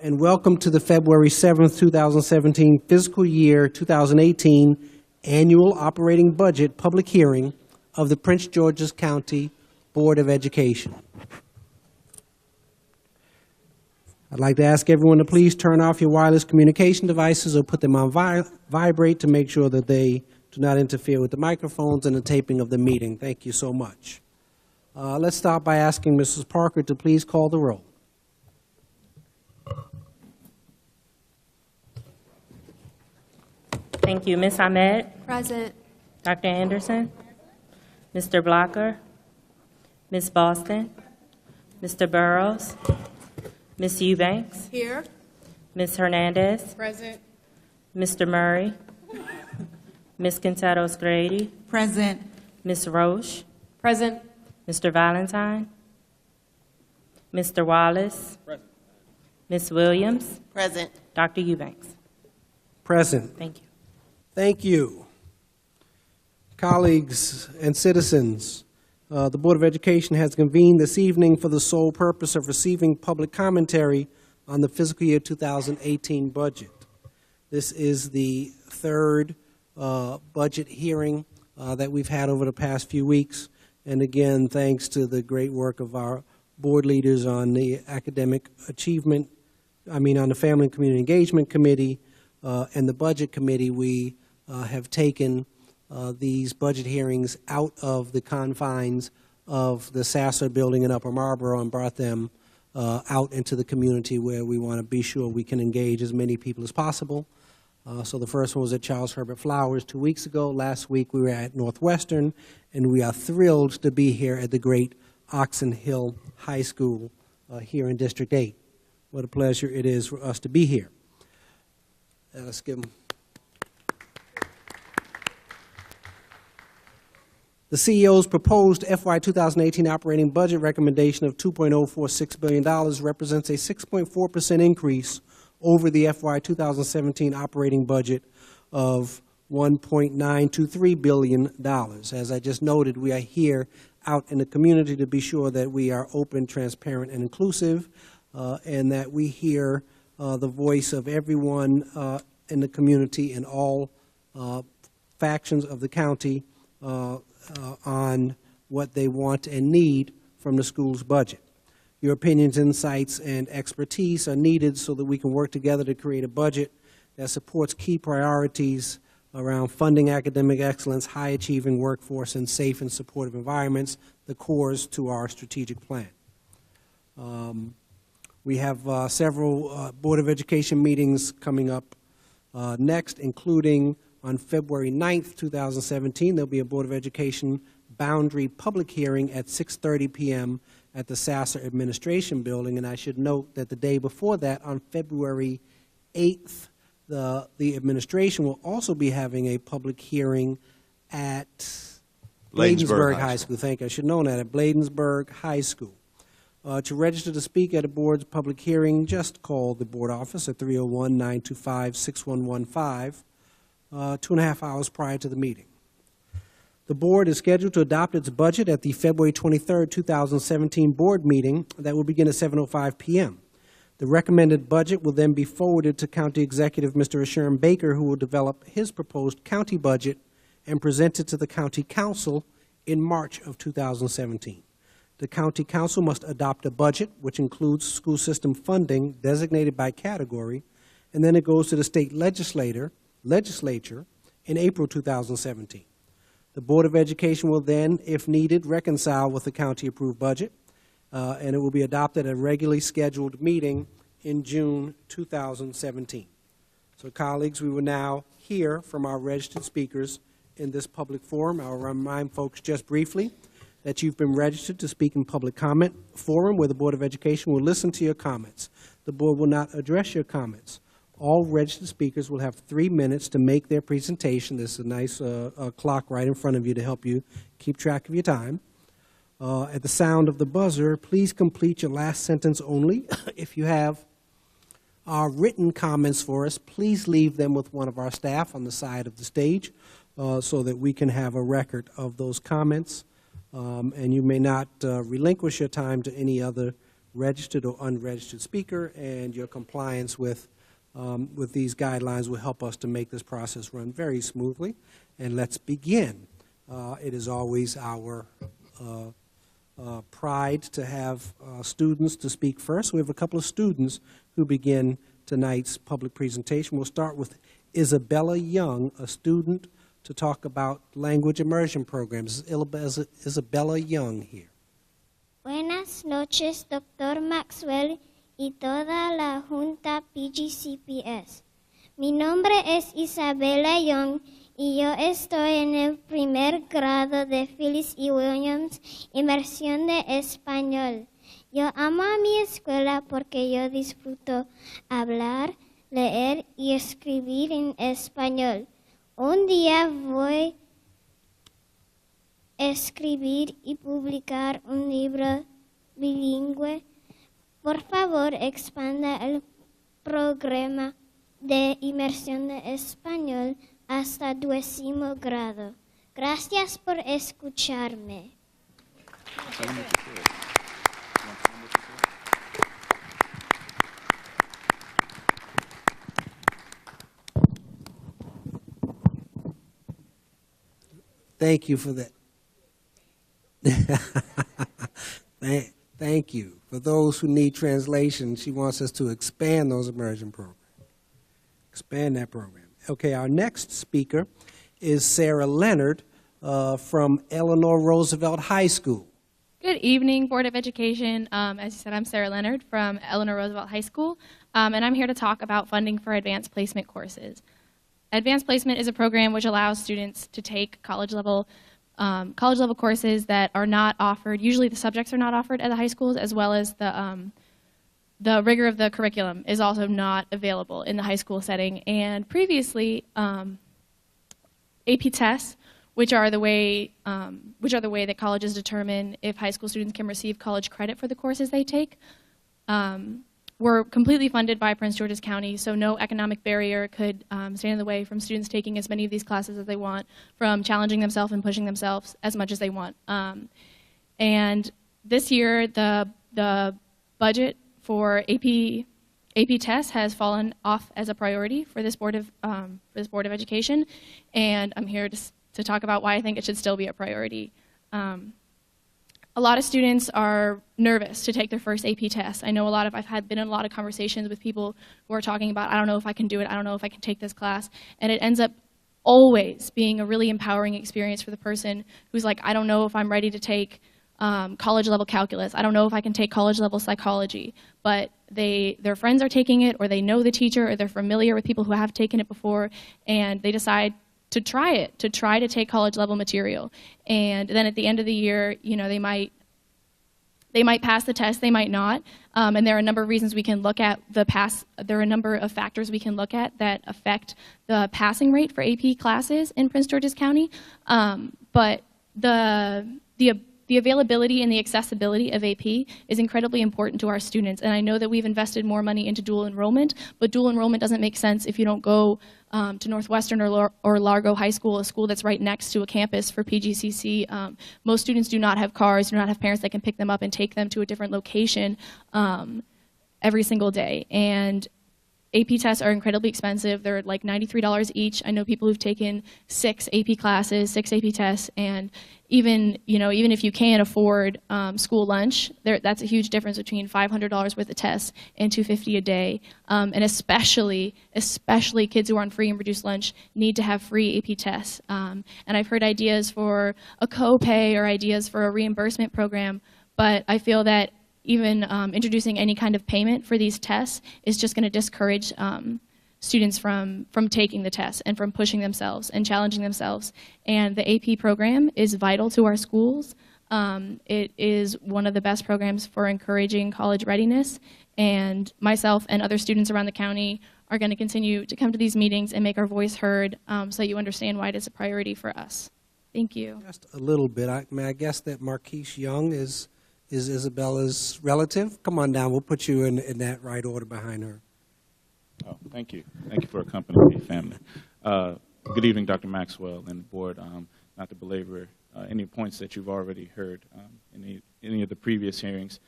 And welcome to the February 7th, 2017 fiscal year 2018 annual operating budget public hearing of the Prince George's County Board of Education. I'd like to ask everyone to please turn off your wireless communication devices or put them on vibrate to make sure that they do not interfere with the microphones and the taping of the meeting. Thank you so much. Let's start by asking Mrs. Parker to please call the roll. Thank you. Ms. Ahmed? Present. Dr. Anderson? Mr. Blocker? Ms. Boston? Mr. Burrows? Ms. Eubanks? Here. Ms. Hernandez? Present. Mr. Murray? Ms. Quinteros-Grady? Present. Ms. Roche? Present. Mr. Valentine? Mr. Wallace? Present. Ms. Williams? Present. Dr. Eubanks? Present. Thank you. Thank you. Colleagues and citizens, the Board of Education has convened this evening for the sole purpose of receiving public commentary on the fiscal year 2018 budget. This is the third budget hearing that we've had over the past few weeks. And again, thanks to the great work of our board leaders on the academic achievement, on the Family and Community Engagement Committee and the Budget Committee, we have taken these budget hearings out of the confines of the Sasser building in Upper Marlboro and brought them out into the community where we want to be sure we can engage as many people as possible. So the first one was at Charles Herbert Flowers 2 weeks ago. Last week we were at Northwestern, and we are thrilled to be here at the great Oxon Hill High School here in District 8. What a pleasure it is for us to be here. Let's give them. The CEO's proposed FY 2018 operating budget recommendation of $2.046 billion represents a 6.4% increase over the FY 2017 operating budget of $1.923 billion. As I just noted, we are here out in the community to be sure that we are open, transparent, and inclusive, and that we hear the voice of everyone in the community in all factions of the county on what they want and need from the school's budget. Your opinions, insights, and expertise are needed so that we can work together to create a budget that supports key priorities around funding academic excellence, high-achieving workforce, and safe and supportive environments, the cores to our strategic plan. We have several Board of Education meetings coming up next, including on February 9th, 2017, there'll be a Board of Education boundary public hearing at 6:30 p.m. at the Sasser Administration Building. And I should note that the day before that, on February 8th, the administration will also be having a public hearing at Bladensburg High School. Thank you. I should know that, at Bladensburg High School. To register to speak at a board's public hearing, just call the board office at 301-925-6115. 2.5 hours prior to the meeting. The board is scheduled to adopt its budget at the February 23rd, 2017 board meeting that will begin at 7:05 p.m. The recommended budget will then be forwarded to County Executive Mr. Asherim Baker, who will develop his proposed county budget and present it to the County Council in March of 2017. The County Council must adopt a budget, which includes school system funding designated by category, and then it goes to the state legislature in April 2017. The Board of Education will then, if needed, reconcile with the county-approved budget, and it will be adopted at a regularly scheduled meeting in June 2017. So, colleagues, we will now hear from our registered speakers in this public forum. I'll remind folks just briefly that you've been registered to speak in public comment forum where the Board of Education will listen to your comments. The board will not address your comments. All registered speakers will have 3 minutes to make their presentation. There's a nice clock right in front of you to help you keep track of your time. At the sound of the buzzer, please complete your last sentence only. If you have written comments for us, please leave them with one of our staff on the side of the stage so that we can have a record of those comments. And you may not relinquish your time to any other registered or unregistered speaker, and your compliance with these guidelines will help us to make this process run very smoothly. And let's begin. It is always our pride to have students to speak first. We have a couple of students who begin tonight's public presentation. We'll start with Isabella Young, a student, to talk about language immersion programs. Is Isabella Young here? Buenas noches, Dr. Maxwell y toda la Junta PGCPS. Mi nombre es Isabella Young y yo estoy en el primer grado de Phyllis E. Williams, Immersion de Español. Yo amo a mi escuela porque yo disfruto hablar, leer y escribir en español. Un día voy a escribir y publicar un libro bilingüe. Por favor, expanda el programa de inmersión de español hasta 10º grado. Gracias por escucharme. Thank you for that. Thank you. For those who need translation, she wants us to expand those immersion programs. Expand that program. Okay, our next speaker is Sarah Leonard from Eleanor Roosevelt High School. Good evening, Board of Education. As you said, I'm Sarah Leonard from Eleanor Roosevelt High School, and I'm here to talk about funding for advanced placement courses. Advanced placement is a program which allows students to take college-level courses that are not offered. Usually the subjects are not offered at the high schools, as well as the rigor of the curriculum is also not available in the high school setting. And previously, AP tests, which are the way that colleges determine if high school students can receive college credit for the courses they take, were completely funded by Prince George's County, so no economic barrier could stand in the way from students taking as many of these classes as they want, from challenging themselves and pushing themselves as much as they want. And this year, the budget for AP tests has fallen off as a priority for this Board of Education, and I'm here to talk about why I think it should still be a priority. A lot of students are nervous to take their first AP test. I know I've been in a lot of conversations with people who are talking about, I don't know if I can do it, I don't know if I can take this class, and it ends up always being a really empowering experience for the person who's like, I don't know if I'm ready to take college-level calculus, I don't know if I can take college-level psychology, but their friends are taking it, or they know the teacher, or they're familiar with people who have taken it before, and they decide to try to take college-level material. And then at the end of the year, they might pass the test, they might not, and there are a number of reasons we can look at there are a number of factors we can look at that affect the passing rate for AP classes in Prince George's County, but the availability and the accessibility of AP is incredibly important to our students, and I know that we've invested more money into dual enrollment, but dual enrollment doesn't make sense if you don't go to Northwestern or Largo High School, a school that's right next to a campus for PGCC. Most students do not have cars, do not have parents that can pick them up and take them to a different location every single day. And AP tests are incredibly expensive. They're like $93 each. I know people who've taken 6 AP classes, 6 AP tests, and even if you can't afford school lunch, that's a huge difference between $500 worth of tests and $250 a day. And especially kids who are on free and reduced lunch need to have free AP tests. And I've heard ideas for a copay or ideas for a reimbursement program, but I feel that even introducing any kind of payment for these tests is just going to discourage students from taking the tests and from pushing themselves and challenging themselves. And the AP program is vital to our schools. It is one of the best programs for encouraging college readiness, and myself and other students around the county are going to continue to come to these meetings and make our voice heard so you understand why it is a priority for us. Thank you. Just a little bit. I guess that Marquise Young is Isabella's relative. Come on down. We'll put you in that right order behind her. Oh, thank you. Thank you for accompanying me, family. Good evening, Dr. Maxwell and the board. Not to belabor any points that you've already heard in any of the previous hearings.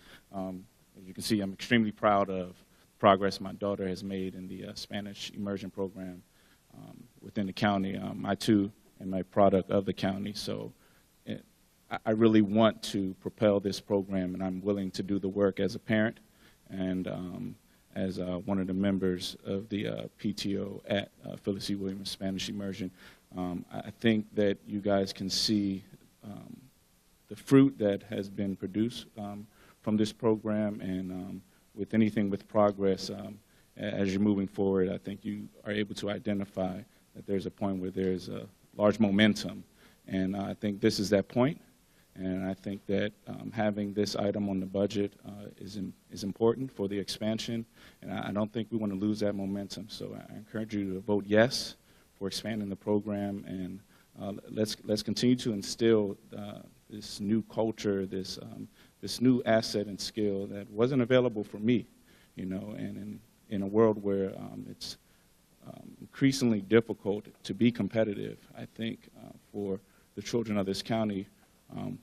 as you can see, I'm extremely proud of progress my daughter has made in the Spanish Immersion program within the county. I, too, am a product of the county, so I really want to propel this program, and I'm willing to do the work as a parent and as one of the members of the PTO at Phyllis E. Williams Spanish Immersion. I think that you guys can see the fruit that has been produced from this program, and with anything with progress, as you're moving forward, I think you are able to identify that there's a point where there's a large momentum, and I think this is that point. And I think that having this item on the budget is important for the expansion, and I don't think we want to lose that momentum. So I encourage you to vote yes for expanding the program, and let's continue to instill this new culture, this new asset and skill that wasn't available for me, you know, and in a world where it's increasingly difficult to be competitive. I think for the children of this county,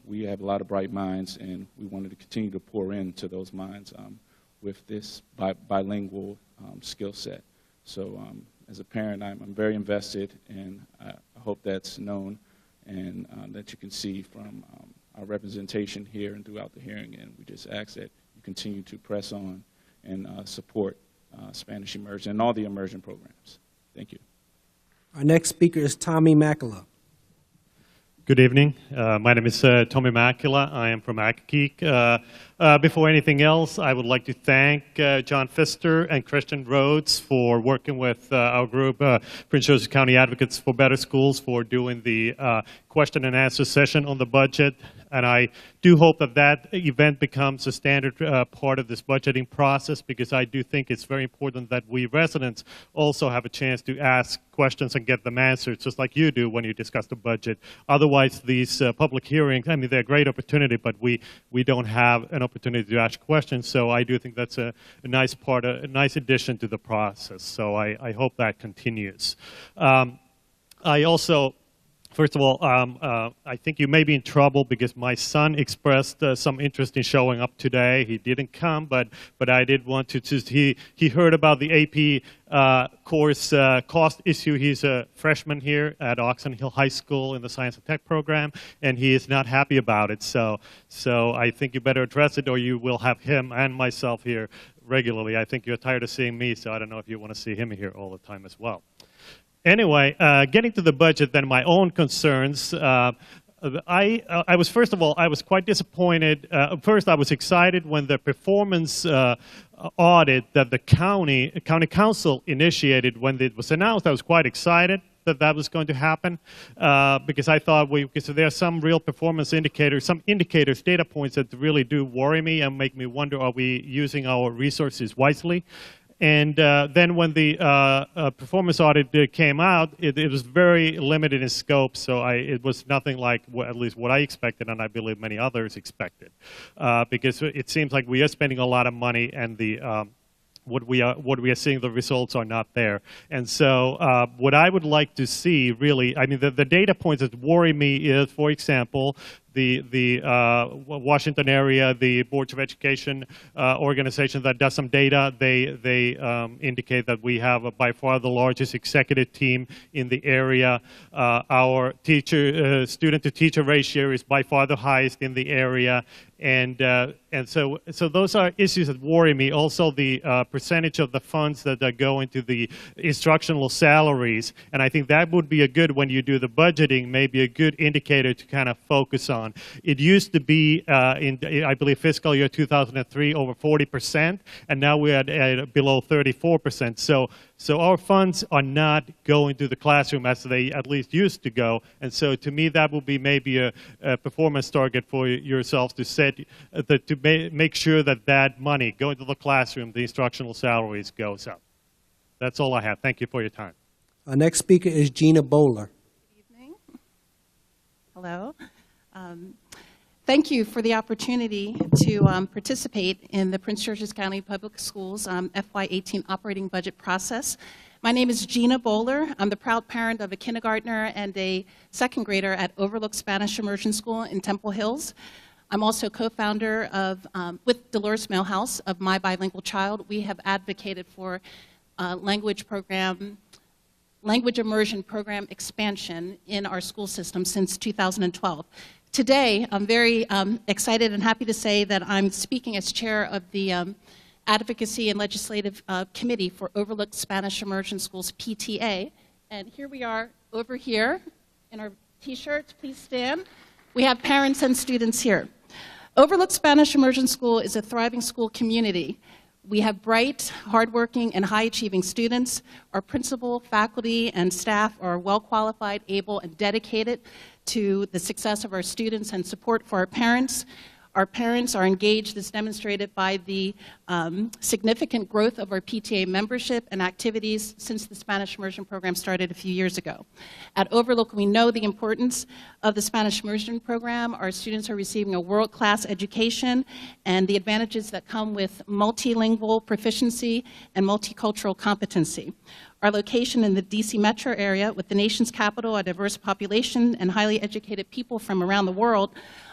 we have a lot of bright minds, and we wanted to continue to pour into those minds with this bilingual skill set. So as a parent, I'm very invested, and I hope that's known and that you can see from our representation here and throughout the hearing. And we just ask that you continue to press on and support Spanish Immersion and all the immersion programs. Thank you. Our next speaker is Tommy Makela. Good evening. My name is Tommy Makela. I am from Accokeek. Before anything else, I would like to thank John Pfister and Christian Rhodes for working with our group, Prince George's County Advocates for Better Schools, for doing the question and answer session on the budget. And I do hope that that event becomes a standard part of this budgeting process, because I do think it's very important that we residents also have a chance to ask questions and get them answered, just like you do when you discuss the budget. Otherwise, these public hearings, I mean, they're a great opportunity, but we don't have an opportunity to ask questions. So I do think that's a nice part, a nice addition to the process. So I hope that continues. I also, first of all, I think you may be in trouble because my son expressed some interest in showing up today. He didn't come, but I did want to just, he heard about the AP course cost issue. He's a freshman here at Oxon Hill High School in the Science and Tech program, and he is not happy about it. So I think you better address it, or you will have him and myself here regularly. I think you're tired of seeing me, so I don't know if you want to see him here all the time as well. Anyway, getting to the budget, then my own concerns. I was, first of all, I was quite disappointed. First, I was excited when the performance audit that the county council initiated, when it was announced. I was quite excited that that was going to happen, because I thought because there are some real performance indicators, some indicators, data points that really do worry me and make me wonder, are we using our resources wisely? And then when the performance audit came out, it was very limited in scope, so it was nothing like at least what I expected, and I believe many others expected. Because it seems like we are spending a lot of money, and what we are seeing, the results are not there. And so what I would like to see, really, I mean, the data points that worry me is, for example, the Washington area, the Boards of Education organization that does some data, they indicate that we have by far the largest executive team in the area. Our student-to-teacher ratio is by far the highest in the area. And so those are issues that worry me. Also, the percentage of the funds that go into the instructional salaries. And I think that would be a good, when you do the budgeting, maybe a good indicator to kind of focus on. It used to be, I believe, fiscal year 2003, over 40%, and now we're at below 34%. So our funds are not going to the classroom as they at least used to go. And so to me, that would be maybe a performance target for yourselves to set, to make sure that that money going to the classroom, the instructional salaries, goes up. That's all I have. Thank you for your time. Our next speaker is Gina Bowler. Good evening. Hello. Thank you for the opportunity to participate in the Prince George's County Public Schools FY-18 operating budget process. My name is Gina Bowler. I'm the proud parent of a kindergartner and a second grader at Overlook Spanish Immersion School in Temple Hills. I'm also co-founder of, with Dolores Millhouse of My Bilingual Child. We have advocated for language immersion program expansion in our school system since 2012. Today, I'm very excited and happy to say that I'm speaking as chair of the Advocacy and Legislative Committee for Overlooked Spanish Immersion Schools, PTA. And here we are over here in our t-shirts. Please stand. We have parents and students here. Overlooked Spanish Immersion School is a thriving school community. We have bright, hardworking, and high-achieving students. Our principal, faculty, and staff are well-qualified, able, and dedicated to the success of our students and support for our parents. Our parents are engaged, as demonstrated by the significant growth of our PTA membership and activities since the Spanish Immersion Program started a few years ago. At Overlook, we know the importance of the Spanish Immersion Program. Our students are receiving a world-class education and the advantages that come with multilingual proficiency and multicultural competency. Our location in the DC metro area, with the nation's capital, a diverse population, and highly educated people from around the world,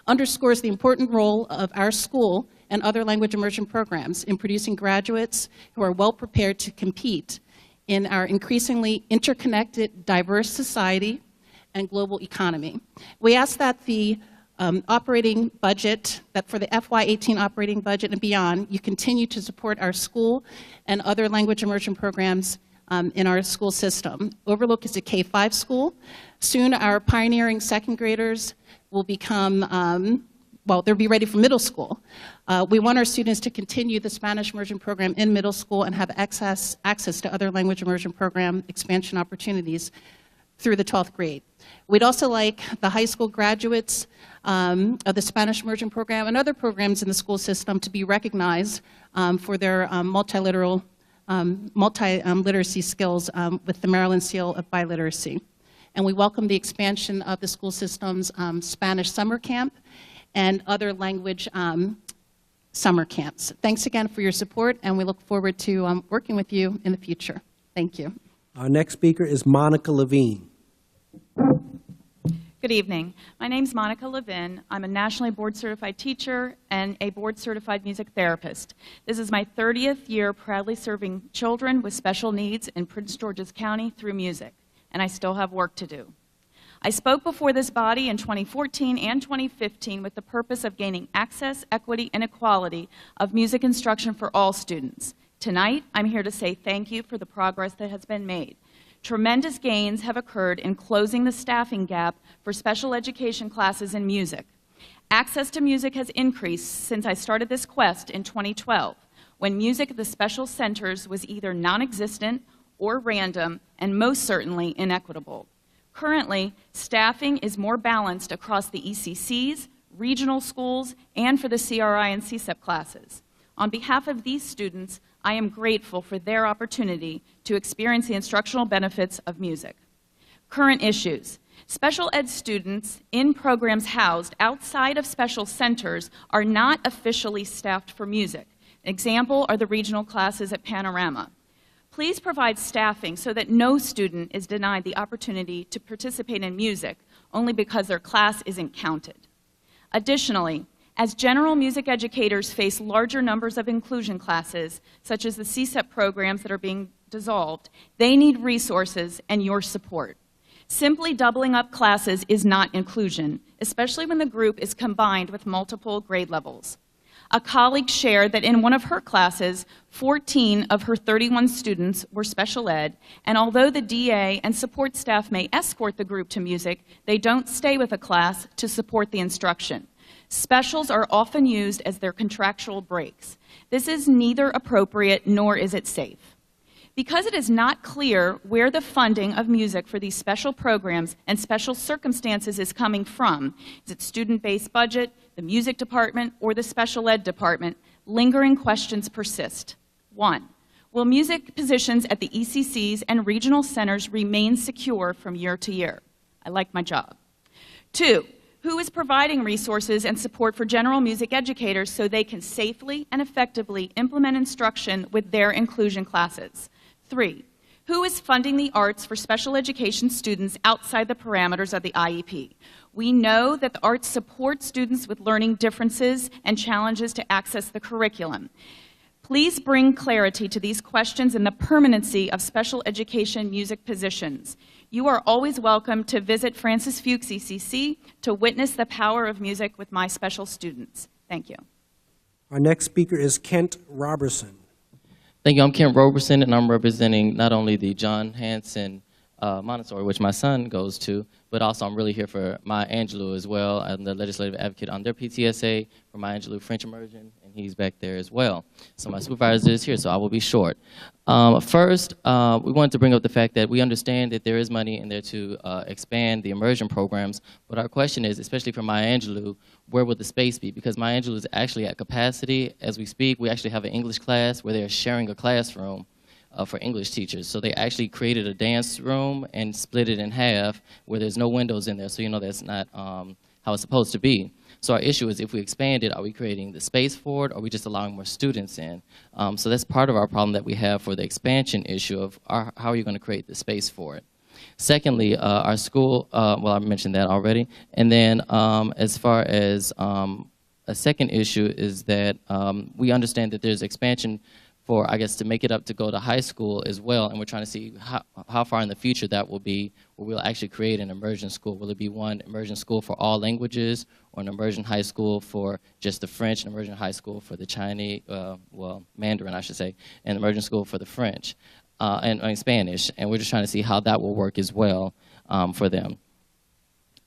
underscores the important role of our school and other language immersion programs in producing graduates who are well prepared to compete in our increasingly interconnected, diverse society and global economy. We ask that the operating budget, that for the FY-18 operating budget and beyond, you continue to support our school and other language immersion programs in our school system. Overlook is a K-5 school. Soon our pioneering second graders will become, well, they'll be ready for middle school. We want our students to continue the Spanish immersion program in middle school and have access to other language immersion program expansion opportunities through the 12th grade. We'd also like the high school graduates of the Spanish immersion program and other programs in the school system to be recognized for their multi-literacy skills with the Maryland Seal of Biliteracy. And we welcome the expansion of the school system's Spanish summer camp and other language summer camps. Thanks again for your support, and we look forward to working with you in the future. Thank you. Our next speaker is Monica Levine. Good evening. My name is Monica Levine. I'm a nationally board-certified teacher and a board-certified music therapist. This is my 30th year proudly serving children with special needs in Prince George's County through music, and I still have work to do. I spoke before this body in 2014 and 2015 with the purpose of gaining access, equity, and equality of music instruction for all students. Tonight, I'm here to say thank you for the progress that has been made. Tremendous gains have occurred in closing the staffing gap for special education classes in music. Access to music has increased since I started this quest in 2012, when music at the special centers was either non-existent or random, and most certainly inequitable. Currently, staffing is more balanced across the ECCs, regional schools, and for the CRI and CSEP classes. On behalf of these students, I am grateful for their opportunity to experience the instructional benefits of music. Current issues. Special ed students in programs housed outside of special centers are not officially staffed for music. An example are the regional classes at Panorama. Please provide staffing so that no student is denied the opportunity to participate in music only because their class isn't counted. Additionally, as general music educators face larger numbers of inclusion classes, such as the CSEP programs that are being dissolved, they need resources and your support. Simply doubling up classes is not inclusion, especially when the group is combined with multiple grade levels. A colleague shared that in one of her classes, 14 of her 31 students were special ed, and although the DA and support staff may escort the group to music, they don't stay with a class to support the instruction. Specials are often used as their contractual breaks. This is neither appropriate nor is it safe. Because it is not clear where the funding of music for these special programs and special circumstances is coming from, is it student-based budget, the music department, or the special ed department, lingering questions persist. 1, will music positions at the ECCs and regional centers remain secure from year to year? I like my job. 2, who is providing resources and support for general music educators so they can safely and effectively implement instruction with their inclusion classes? 3, Who is funding the arts for special education students outside the parameters of the IEP? We know that the arts support students with learning differences and challenges to access the curriculum. Please bring clarity to these questions and the permanency of special education music positions. You are always welcome to visit Francis Fuchs ECC to witness the power of music with my special students. Thank you. Our next speaker is Kent Roberson. Thank you. I'm Kent Roberson, and I'm representing not only the John Hanson Montessori, which my son goes to, but also I'm really here for Maya Angelou as well. I'm the legislative advocate on their PTSA for Maya Angelou French Immersion, and he's back there as well. So my supervisor is here, so I will be short. First, we wanted to bring up the fact that we understand that there is money in there to expand the immersion programs, but our question is, especially for Maya Angelou, where will the space be? Because Maya Angelou is actually at capacity as we speak. We actually have an English class where they're sharing a classroom for English teachers. So they actually created a dance room and split it in half where there's no windows in there, so you know that's not how it's supposed to be. So our issue is if we expand it, are we creating the space for it, or are we just allowing more students in? So that's part of our problem that we have for the expansion issue of how are you going to create the space for it. Secondly, our school, well, I mentioned that already. And then as far as a second issue is that we understand that there's expansion for, I guess, to make it up to go to high school as well, and we're trying to see how far in the future that will be, where we'll actually create an immersion school. Will it be one immersion school for all languages, or an immersion high school for just the French, an immersion high school for the Chinese, well, Mandarin, I should say, and immersion school for the French, and Spanish, and we're just trying to see how that will work as well for them.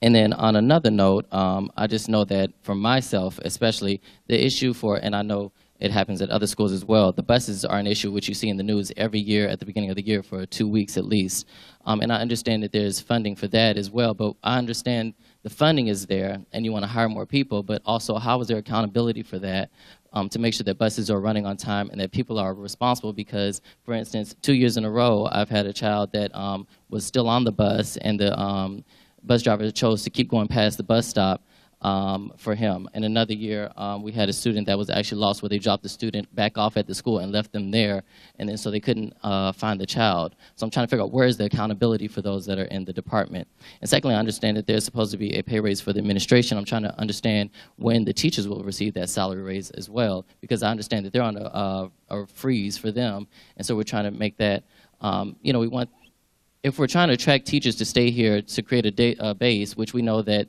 And then on another note, I just know that for myself, especially, the issue for, and I know it happens at other schools as well, the buses are an issue which you see in the news every year at the beginning of the year for 2 weeks at least. And I understand that there's funding for that as well, but I understand the funding is there and you want to hire more people, but also how is there accountability for that to make sure that buses are running on time and that people are responsible? Because, for instance, 2 years in a row, I've had a child that was still on the bus, and the bus driver chose to keep going past the bus stop for him. And another year, we had a student that was actually lost, where they dropped the student back off at the school and left them there, and then so they couldn't find the child. So I'm trying to figure out where is the accountability for those that are in the department. And secondly, I understand that there's supposed to be a pay raise for the administration. I'm trying to understand when the teachers will receive that salary raise as well, because I understand that they're on a freeze for them, and so we're trying to make that, you know, we want, if we're trying to attract teachers to stay here to create a base, which we know that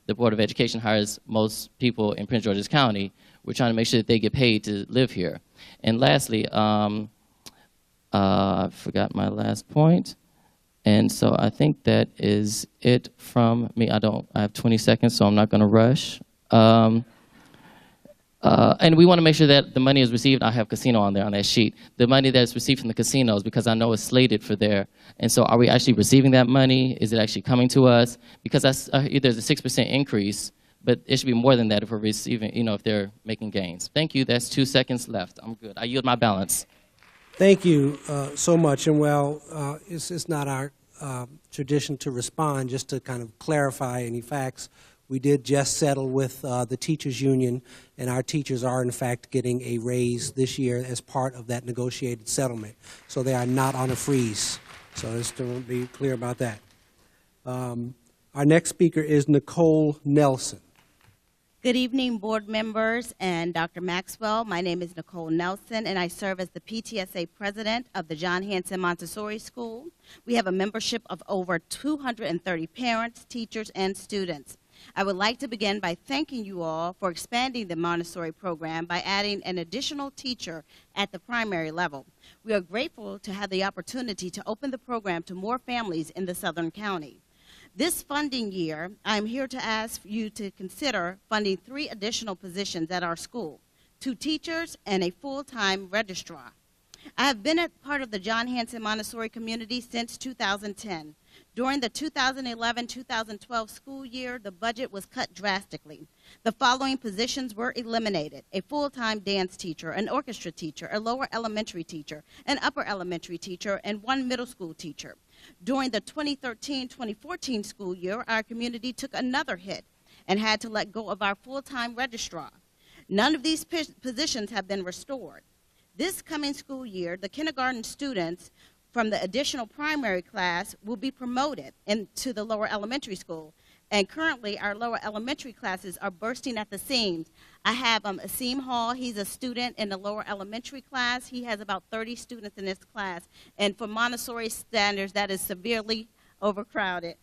the Board of Education hires most people in Prince George's County, we're trying to make sure that they get paid to live here. And lastly, I forgot my last point. And so I think that is it from me. I have 20 seconds, so I'm not going to rush. And we want to make sure that the money is received. I have casino on there on that sheet. The money that's received from the casinos, because I know it's slated for there. And so are we actually receiving that money? Is it actually coming to us? Because there's a 6% increase, but it should be more than that if we're receiving, you know, if they're making gains. Thank you. That's 2 seconds left. I'm good. I yield my balance. Thank you so much. And well, it's not our tradition to respond, just to kind of clarify any facts. We did just settle with the teachers union, and our teachers are in fact getting a raise this year as part of that negotiated settlement. So they are not on a freeze. So just to be clear about that. Our next speaker is Nicole Nelson. Good evening, board members and Dr. Maxwell. My name is Nicole Nelson, and I serve as the PTSA president of the John Hanson Montessori School. We have a membership of over 230 parents, teachers, and students. I would like to begin by thanking you all for expanding the Montessori program by adding an additional teacher at the primary level. We are grateful to have the opportunity to open the program to more families in the Southern County. This funding year, I am here to ask you to consider funding 3 additional positions at our school, 2 teachers and a full-time registrar. I have been a part of the John Hanson Montessori community since 2010. During the 2011-2012 school year, the budget was cut drastically. The following positions were eliminated: a full-time dance teacher, an orchestra teacher, a lower elementary teacher, an upper elementary teacher, and 1 middle school teacher. During the 2013-2014 school year, our community took another hit and had to let go of our full-time registrar. None of these positions have been restored. This coming school year, the kindergarten students from the additional primary class will be promoted into the lower elementary school. And currently, our lower elementary classes are bursting at the seams. I have Asim Hall. He's a student in the lower elementary class. He has about 30 students in this class. And for Montessori standards, that is severely overcrowded.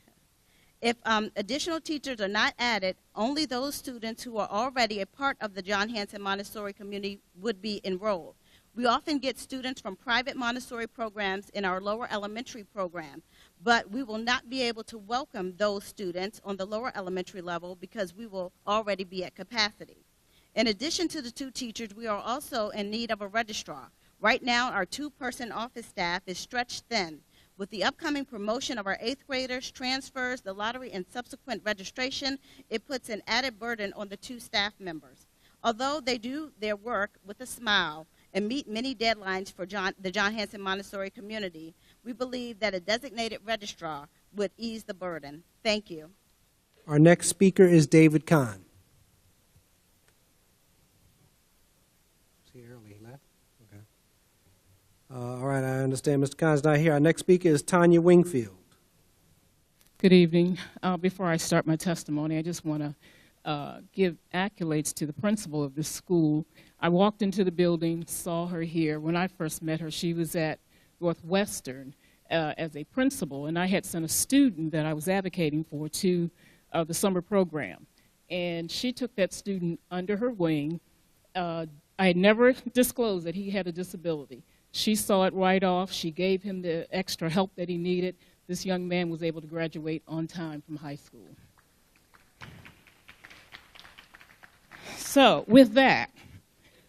If additional teachers are not added, only those students who are already a part of the John Hanson Montessori community would be enrolled. We often get students from private Montessori programs in our lower elementary program, but we will not be able to welcome those students on the lower elementary level because we will already be at capacity. In addition to the 2 teachers, we are also in need of a registrar. Right now, our 2-person office staff is stretched thin. With the upcoming promotion of our 8th graders, transfers, the lottery, and subsequent registration, it puts an added burden on the 2 staff members. Although they do their work with a smile and meet many deadlines for the John Hanson Montessori community, we believe that a designated registrar would ease the burden. Thank you. Our next speaker is David Kahn. Is he early? He left? Okay. All right, I understand Mr. Kahn's not here. Our next speaker is Tanya Wingfield. Good evening. Before I start my testimony, I just want to give accolades to the principal of this school. I walked into the building, saw her here. When I first met her, she was at Northwestern as a principal, and I had sent a student that I was advocating for to the summer program. And she took that student under her wing. I had never disclosed that he had a disability. She saw it right off. She gave him the extra help that he needed. This young man was able to graduate on time from high school. So with that,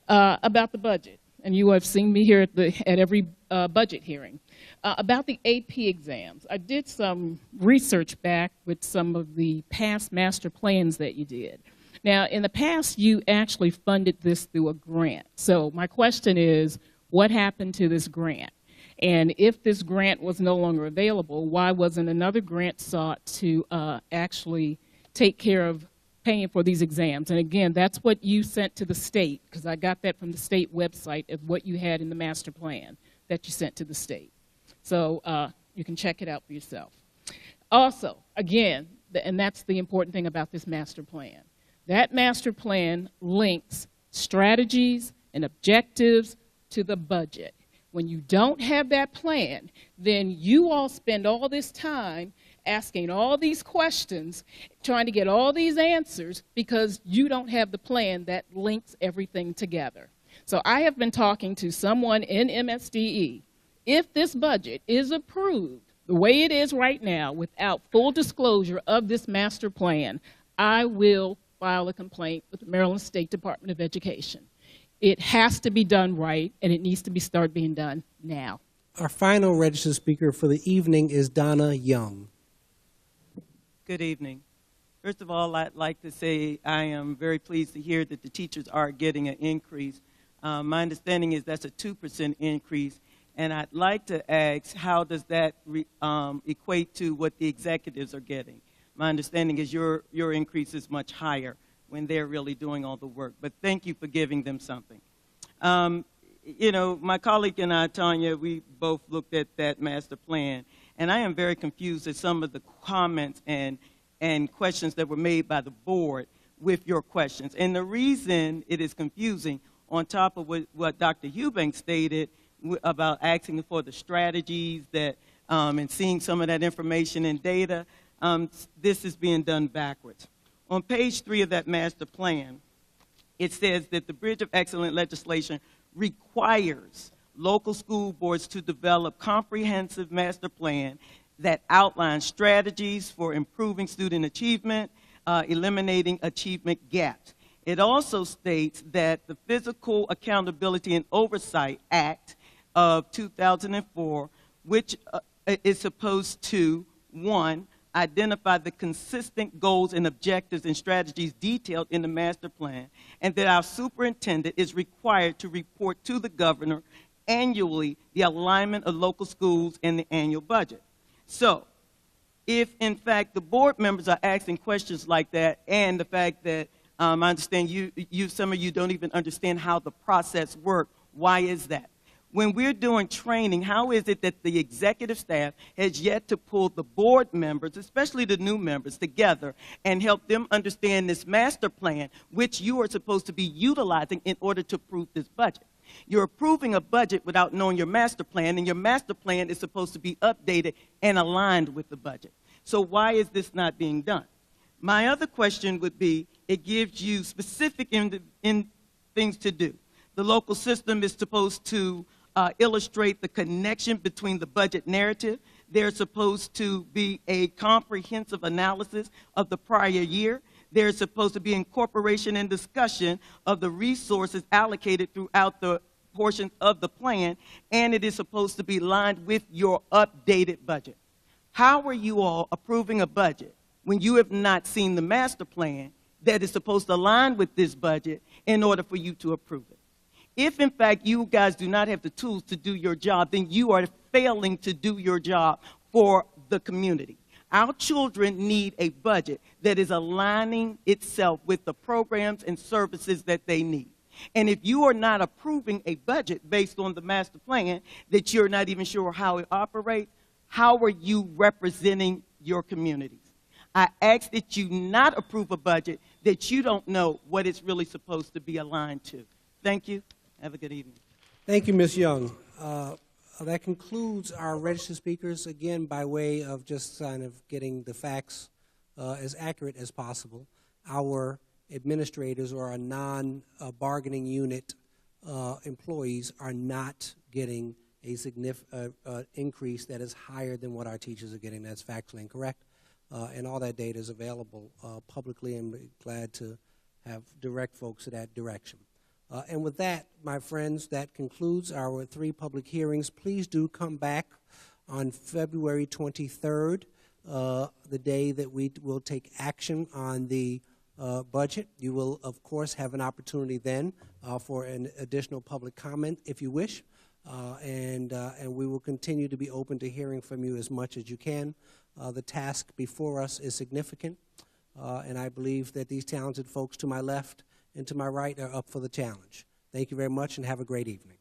about the budget, and you have seen me here at every budget hearing. About the AP exams, I did some research back with some of the past master plans that you did. Now, in the past, you actually funded this through a grant. So my question is, what happened to this grant? And if this grant was no longer available, why wasn't another grant sought to actually take care of paying for these exams? And again, that's what you sent to the state, because I got that from the state website of what you had in the master plan that you sent to the state. So you can check it out for yourself. Also, again, and that's the important thing about this master plan. That master plan links strategies and objectives to the budget. When you don't have that plan, then you all spend all this time asking all these questions, trying to get all these answers because you don't have the plan that links everything together. So I have been talking to someone in MSDE. If this budget is approved the way it is right now without full disclosure of this master plan, I will file a complaint with the Maryland State Department of Education. It has to be done right, and it needs to start being done now. Our final registered speaker for the evening is Donna Young. Good evening. First of all, I'd like to say I am very pleased to hear that the teachers are getting an increase. My understanding is that's a 2% increase, and I'd like to ask, how does that equate to what the executives are getting? My understanding is your increase is much higher when they're really doing all the work, but thank you for giving them something. You know, my colleague and I, Tanya, we both looked at that master plan, and I am very confused at some of the comments and questions that were made by the board with your questions. And the reason it is confusing, on top of what Dr. Eubanks stated about asking for the strategies that, and seeing some of that information and data, this is being done backwards. On page 3 of that master plan, it says that the Bridge of Excellence legislation requires local school boards to develop comprehensive master plan that outlines strategies for improving student achievement, eliminating achievement gaps. It also states that the Physical Accountability and Oversight Act of 2004, which is supposed to, 1, identify the consistent goals and objectives and strategies detailed in the master plan, and that our superintendent is required to report to the governor annually the alignment of local schools and the annual budget. So, if in fact the board members are asking questions like that, and the fact that I understand some of you don't even understand how the process works, why is that? When we're doing training, how is it that the executive staff has yet to pull the board members, especially the new members, together and help them understand this master plan, which you are supposed to be utilizing in order to approve this budget? You're approving a budget without knowing your master plan, and your master plan is supposed to be updated and aligned with the budget. So why is this not being done? My other question would be, it gives you specific things to do. The local system is supposed to illustrate the connection between the budget narrative. There's supposed to be a comprehensive analysis of the prior year. There's supposed to be incorporation and discussion of the resources allocated throughout the portions of the plan, and it is supposed to be aligned with your updated budget. How are you all approving a budget when you have not seen the master plan that is supposed to align with this budget in order for you to approve it? If, in fact, you guys do not have the tools to do your job, then you are failing to do your job for the community. Our children need a budget that is aligning itself with the programs and services that they need. And if you are not approving a budget based on the master plan that you're not even sure how it operates, how are you representing your communities? I ask that you not approve a budget that you don't know what it's really supposed to be aligned to. Thank you. Have a good evening. Thank you, Ms. Young. That concludes our registered speakers, again, by way of just kind of getting the facts as accurate as possible. Our administrators or our non-bargaining unit employees are not getting a significant increase that is higher than what our teachers are getting. That's factually incorrect. And all that data is available publicly, and we're glad to have direct folks to that direction. And with that, my friends, that concludes our 3 public hearings. Please do come back on February 23rd, the day that we will take action on the budget. You will, of course, have an opportunity then for an additional public comment if you wish. And we will continue to be open to hearing from you as much as you can. The task before us is significant, and I believe that these talented folks to my left and to my right are up for the challenge. Thank you very much, and have a great evening.